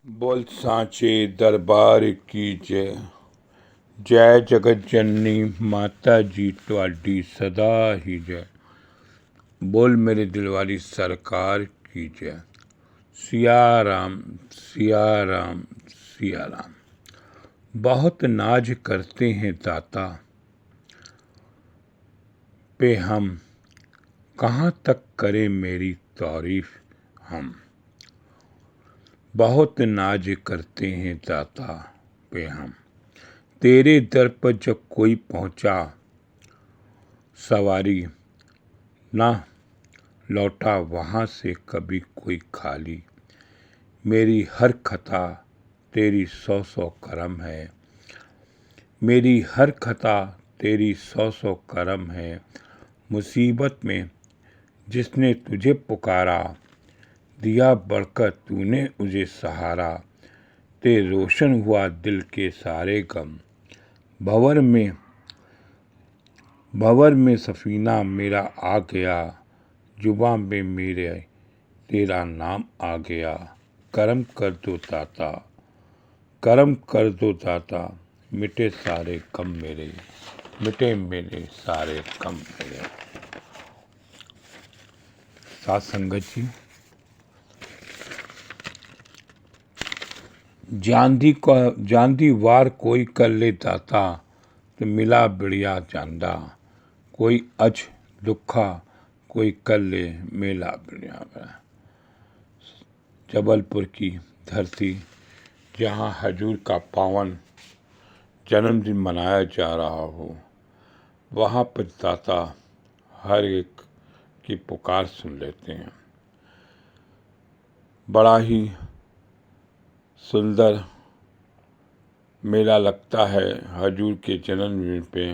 बोल सांचे दरबार की जय। जय जगत जननी माता जी ਤੁਹਾਡੀ सदा ही जय। बोल मेरे दिल वाली सरकार की जय। सिया राम सिया राम सिया राम। बहुत नाज करते हैं दाता पे हम, कहाँ तक करें मेरी तारीफ हम। बहुत नाज करते हैं दाता पे हम, तेरे दर पर जब कोई पहुंचा सवारी ना लौटा वहाँ से कभी कोई खाली। मेरी हर खता तेरी सौ सौ करम है, मेरी हर खता तेरी सौ सौ करम है। मुसीबत में जिसने तुझे पुकारा, दिया बढ़कर तूने उसे सहारा। ते रोशन हुआ दिल के सारे गम, भंवर में सफीना मेरा आ गया। जुबां में मेरे तेरा नाम आ गया। करम कर दो दाता, करम कर दो दाता, मिटे सारे गम मेरे, मिटे मेरे सारे गम मेरे। साथ संगत जी, जानदी वार कोई कर ले दाता, तो मिला बढ़िया चांदा। कोई अज दुखा कोई कर ले मेला बढ़िया। जबलपुर की धरती जहाँ हजूर का पावन जन्मदिन मनाया जा रहा हो, वहाँ पर दाता हर एक की पुकार सुन लेते हैं। बड़ा ही सुंदर मेला लगता है हजूर के जन्मदिन पे,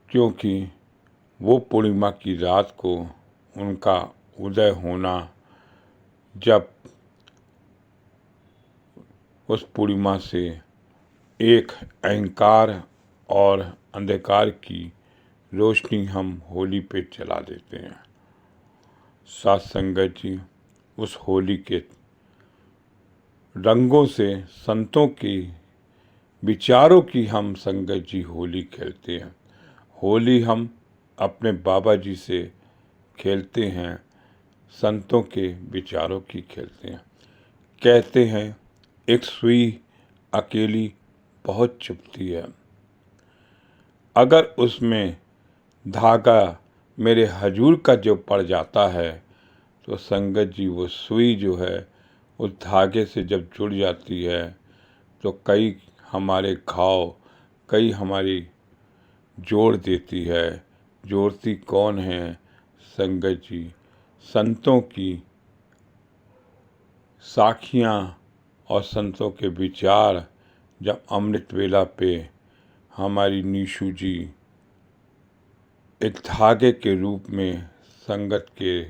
क्योंकि वो पूर्णिमा की रात को उनका उदय होना, जब उस पूर्णिमा से एक अहंकार और अंधकार की रोशनी हम होली पे चला देते हैं। साथ संगत जी, उस होली के रंगों से संतों की विचारों की हम संगत जी होली खेलते हैं। होली हम अपने बाबा जी से खेलते हैं, संतों के विचारों की खेलते हैं। कहते हैं एक सुई अकेली बहुत चुभती है, अगर उसमें धागा मेरे हजूर का जो पड़ जाता है, तो संगत जी वो सुई जो है उस धागे से जब जुड़ जाती है, तो कई हमारे घाव, कई हमारी जोड़ देती है। जोड़ती कौन है संगत जी? संतों की साखियाँ और संतों के विचार जब अमृत वेला पे हमारी नीशू जी एक धागे के रूप में संगत के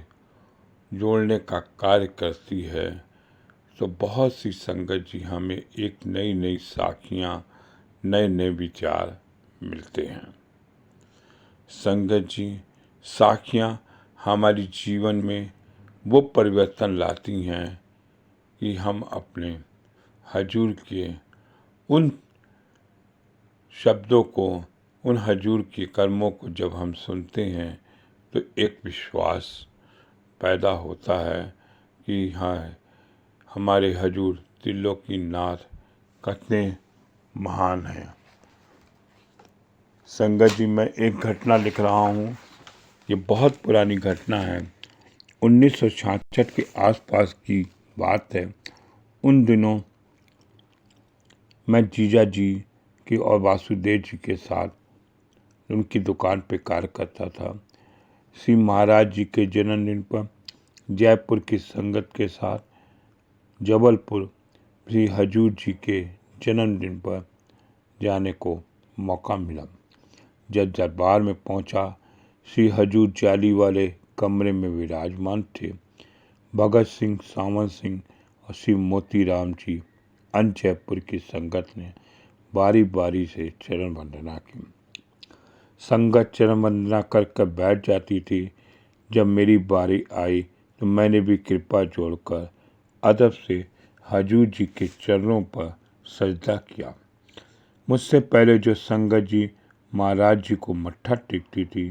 जोड़ने का कार्य करती है, तो बहुत सी संगत जी हमें एक नई नई साखियाँ, नए नए विचार मिलते हैं। संगत जी, साखियाँ हमारी जीवन में वो परिवर्तन लाती हैं कि हम अपने हजूर के उन शब्दों को, उन हजूर के कर्मों को जब हम सुनते हैं, तो एक विश्वास पैदा होता है कि हाँ, हमारे हजूर दिलों की नाथ कितने महान हैं। संगत जी, मैं एक घटना लिख रहा हूँ, ये बहुत पुरानी घटना है। 1966 के आसपास की बात है। उन दिनों मैं जीजा जी की और वासुदेव जी के साथ उनकी दुकान पे कार्य करता था। श्री महाराज जी के जन्मदिन पर जयपुर की संगत के साथ जबलपुर श्री हजूर जी के जन्मदिन पर जाने को मौका मिला। जब दरबार में पहुंचा, श्री हजूर जाली वाले कमरे में विराजमान थे। भगत सिंह, सावंत सिंह और श्री मोतीराम जी अन्य जयपुर की संगत ने बारी बारी से चरण वंदना की। संगत चरण वंदना कर बैठ जाती थी। जब मेरी बारी आई तो मैंने भी कृपा जोड़कर अदब से हजूर जी के चरणों पर सजदा किया। मुझसे पहले जो संगत जी महाराज जी को मत्था टेकती थी,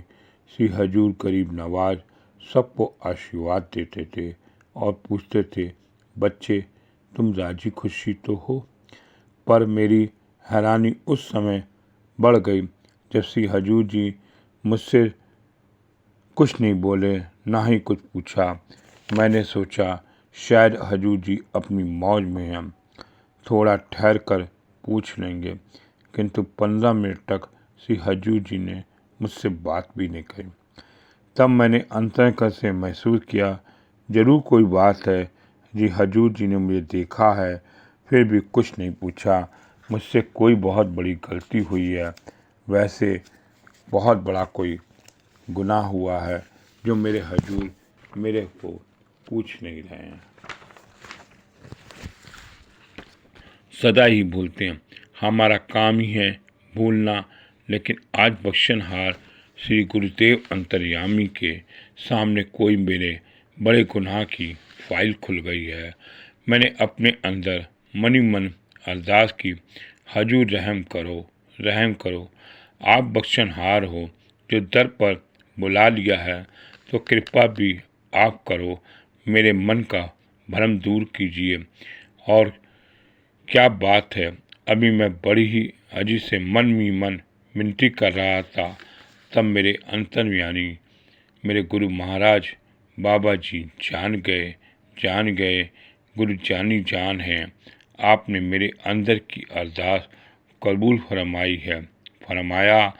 श्री हजूर गरीब नवाज सबको आशीर्वाद देते थे और पूछते थे, बच्चे तुम राजी खुशी तो हो? पर मेरी हैरानी उस समय बढ़ गई जब श्री हजूर जी मुझसे कुछ नहीं बोले, ना ही कुछ पूछा। मैंने सोचा शायद हजूर जी अपनी मौज में हैं, थोड़ा ठहर कर पूछ लेंगे, किंतु 15 मिनट तक श्री हजूर जी ने मुझसे बात भी नहीं कही। तब मैंने अंतर्करण से महसूस किया, जरूर कोई बात है। जी हजूर जी ने मुझे देखा है, फिर भी कुछ नहीं पूछा। मुझसे कोई बहुत बड़ी गलती हुई है, वैसे बहुत बड़ा कोई गुनाह हुआ है जो मेरे हजूर मेरे को पूछ नहीं रहे हैं। सदा ही भूलते हैं, हमारा काम ही है भूलना। लेकिन आज बख्शनहार श्री गुरुदेव अंतर्यामी के सामने कोई मेरे बड़े गुनाह की फाइल खुल गई है। मैंने अपने अंदर मनी मन अरदास की, हजूर रहम करो, रहम करो। आप बख्शनहार हो, जो दर पर बुला लिया है, तो कृपा भी आप करो, मेरे मन का भ्रम दूर कीजिए। और क्या बात है, अभी मैं बड़ी ही अजी से मन ही मन विनती कर रहा था, तब मेरे अंतर्यामी मेरे गुरु महाराज बाबा जी जान गए। गुरु जानी जान है। आपने मेरे अंदर की अरदास कबूल फरमाई है। फरमाया,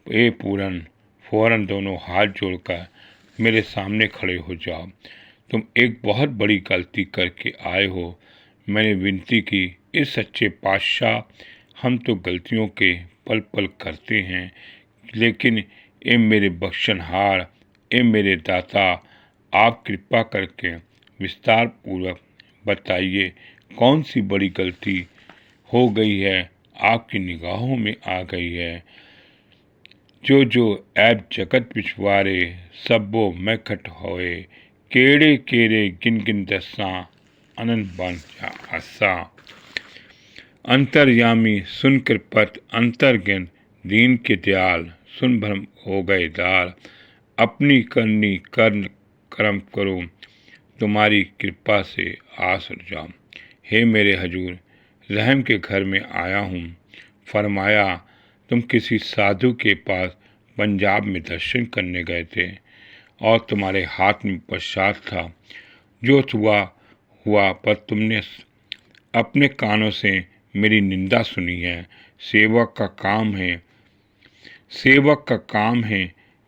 ए पूरन फौरन दोनों हाथ जोड़कर मेरे सामने खड़े हो जाओ। तुम एक बहुत बड़ी गलती करके आए हो। मैंने विनती की, इस सच्चे पातशाह, हम तो गलतियों के पल पल करते हैं, लेकिन ए मेरे बख्शनहार, ए मेरे दाता, आप कृपा करके विस्तार पूर्वक बताइए कौन सी बड़ी गलती हो गई है, आपकी निगाहों में आ गई है। जो जो ऐब जगत पिछवारे, सबो मैं खट होए, केड़े केड़े गिन गिन दसा, अनंत बन आसा। अंतर्यामी सुन कृपत अंतर्गन, दीन के दयाल सुन भ्रम हो गए दाल। अपनी करनी कर्म करो, तुम्हारी कृपा से आस जाऊं। हे मेरे हजूर, रहम के घर में आया हूँ। फरमाया, तुम किसी साधु के पास पंजाब में दर्शन करने गए थे और तुम्हारे हाथ में प्रसाद था। जो हुआ पर तुमने अपने कानों से मेरी निंदा सुनी है। सेवक का काम है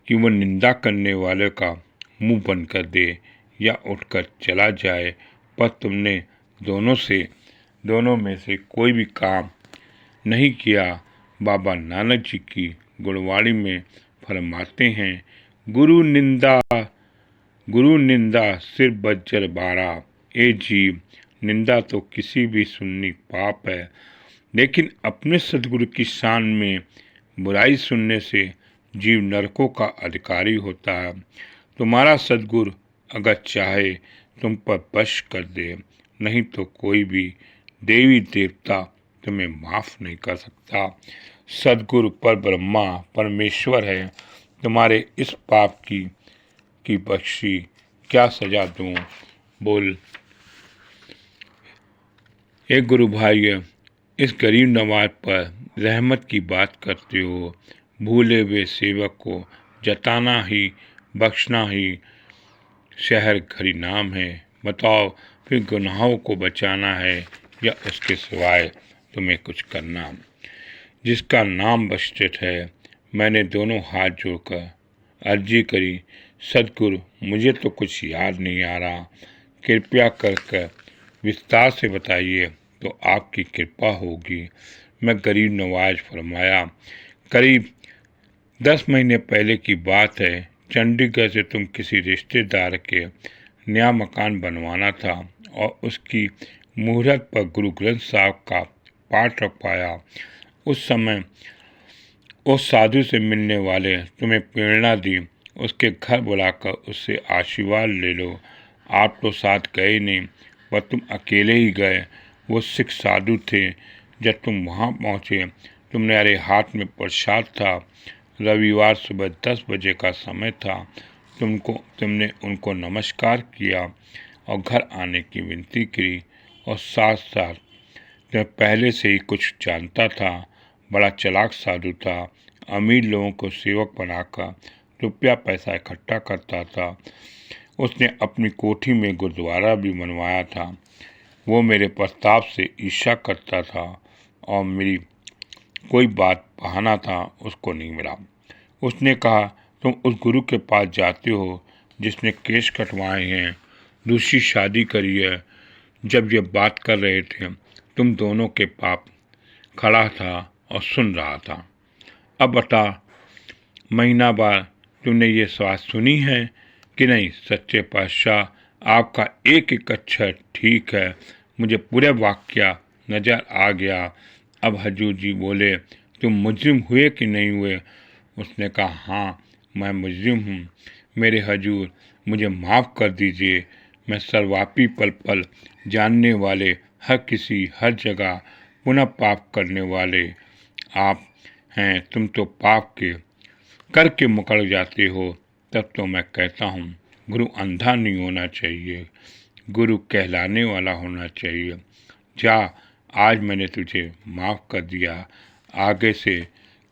कि वह निंदा करने वाले का मुंह बंद कर दे या उठकर चला जाए, पर तुमने दोनों में से कोई भी काम नहीं किया। बाबा नानक जी की गुणवाणी में फरमाते हैं, गुरु निंदा सिर बज्जर बारा। ए जीव, निंदा तो किसी भी सुननी पाप है, लेकिन अपने सदगुरु की शान में बुराई सुनने से जीव नरकों का अधिकारी होता है। तुम्हारा सदगुरु अगर चाहे तुम पर बश कर दे, नहीं तो कोई भी देवी देवता तुम्हें माफ नहीं कर सकता। सदगुरु पर ब्रह्मा परमेश्वर है। तुम्हारे इस पाप की बख्शी क्या सजा दूं? बोल। एक गुरु भाई, इस गरीब नवाज पर रहमत की बात करते हो। भूले हुए सेवक को जताना ही बख्शना ही शहर घरी नाम है। बताओ, फिर गुनाहों को बचाना है या उसके सिवाय तुम्हें कुछ करना? जिसका नाम बख्शिश है, मैंने दोनों हाथ जोड़कर अर्जी करी, सदगुरु मुझे तो कुछ याद नहीं आ रहा, कृपया कर विस्तार से बताइए तो आपकी कृपा होगी। मैं गरीब नवाज। फरमाया, करीब 10 महीने पहले की बात है। चंडीगढ़ से तुम किसी रिश्तेदार के नया मकान बनवाना था और उसकी मुहूर्त पर गुरु ग्रंथ साहब का पाठ रखवाया। उस समय उस साधु से मिलने वाले तुम्हें प्रेरणा दी, उसके घर बुलाकर उससे आशीर्वाद ले लो। आप तो साथ गए नहीं, पर तुम अकेले ही गए। वो सिख साधु थे। जब तुम वहाँ पहुँचे तुम्हारे हाथ में प्रसाद था। रविवार सुबह 10 बजे का समय था। तुमने उनको नमस्कार किया और घर आने की विनती की, और साथ साथ मैं पहले से ही कुछ जानता था। बड़ा चालाक साधु था। अमीर लोगों को सेवक बनाकर रुपया पैसा इकट्ठा करता था। उसने अपनी कोठी में गुरुद्वारा भी बनवाया था। वो मेरे प्रस्ताव से ईर्ष्या करता था और मेरी कोई बात बहाना था उसको नहीं मिला। उसने कहा, तुम उस गुरु के पास जाते हो जिसने केश कटवाए हैं, दूसरी शादी करी है। जब ये बात कर रहे थे तुम दोनों के पाप खड़ा था और सुन रहा था। अब बता, महीना बाद तूने ये बात सुनी है कि नहीं? सच्चे पातशाह, आपका एक एक अक्षर ठीक है। मुझे पूरे वाक्य नज़र आ गया। अब हजूर जी बोले, तुम मुजरिम हुए कि नहीं हुए? उसने कहा, हाँ मैं मुजरिम हूँ। मेरे हजूर मुझे माफ़ कर दीजिए। मैं सर्वव्यापी पल पल जानने वाले, हर किसी हर जगह पुनः पाप करने वाले आप हैं। तुम तो पाप के करके मुकर जाते हो। तब तो मैं कहता हूँ, गुरु अंधा नहीं होना चाहिए, गुरु कहलाने वाला होना चाहिए। जा, आज मैंने तुझे माफ़ कर दिया। आगे से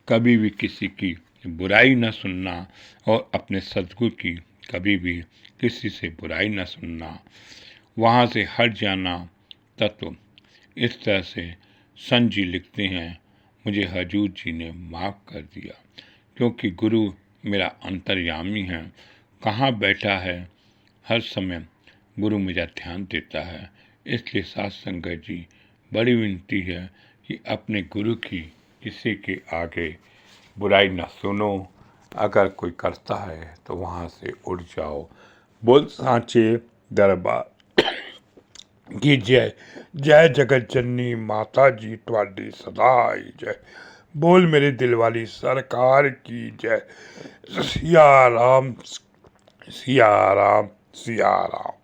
कभी भी किसी की बुराई न सुनना और अपने सद्गुरु की कभी भी किसी से बुराई न सुनना, वहाँ से हट जाना। तत्व इस तरह से संत जी लिखते हैं, मुझे हजूर जी ने माफ़ कर दिया, क्योंकि गुरु मेरा अंतर्यामी है। कहाँ बैठा है, हर समय गुरु मेरा ध्यान देता है। इसलिए साथ संगत जी, बड़ी विनती है कि अपने गुरु की किसी के आगे बुराई न सुनो। अगर कोई करता है तो वहाँ से उड़ जाओ। बोल सांचे दरबार की जय। जय जगत जननी माता जी ਤੁਹਾਡੀ सदाई जय। बोल मेरे दिल वाली सरकार की जय। सिया राम सिया राम सिया राम।